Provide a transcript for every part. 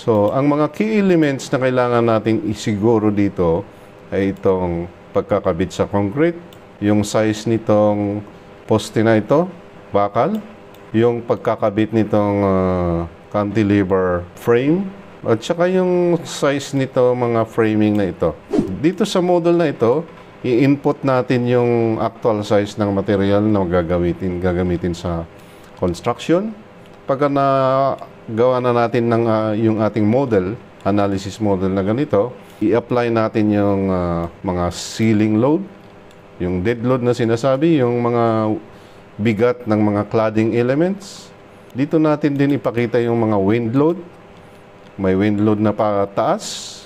So, ang mga key elements na kailangan nating isiguro dito ay itong pagkakabit sa concrete, yung size nitong poste na ito, bakal, yung pagkakabit nitong cantilever frame, at saka yung size nito mga framing na ito. Dito sa model na ito, i-input natin yung actual size ng material na gagamitin sa construction. Pagka gawa na natin ng yung ating model, analysis model na ganito, i-apply natin yung mga ceiling load, yung dead load na sinasabi, yung mga bigat ng mga cladding elements. Dito natin din ipakita yung mga wind load. May wind load na pataas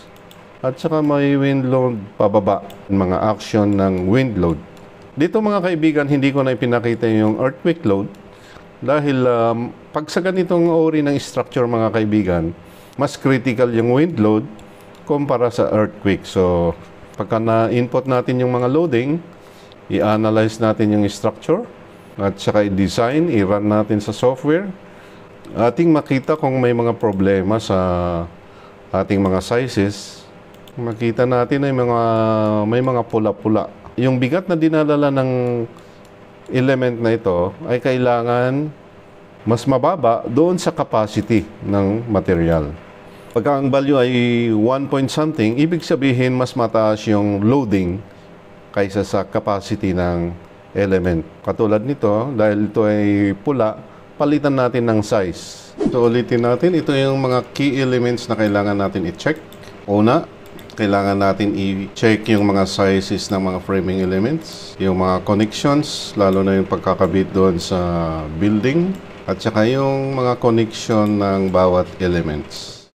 at saka may wind load pababa, mga action ng wind load. Dito mga kaibigan, hindi ko na ipinakita yung earthquake load dahil pag sa ganitong uri ng structure mga kaibigan, mas critical yung wind load kumpara sa earthquake. So, pagka na-input natin yung mga loading, i-analyze natin yung structure at saka i-design, i-run natin sa software. Ating makita kung may mga problema sa ating mga sizes. Makita natin ay may mga pula-pula. Yung bigat na dinadala ng element na ito ay kailangan mas mababa doon sa capacity ng material. Pagka ang value ay 1 point something, ibig sabihin mas mataas yung loading kaysa sa capacity ng element. Katulad nito, dahil ito ay pula, palitan natin ng size. So ulitin natin, ito yung mga key elements na kailangan natin i-check. Una, kailangan natin i-check yung mga sizes ng mga framing elements, yung mga connections, lalo na yung pagkakabit doon sa building, at saka yung mga connection ng bawat elements.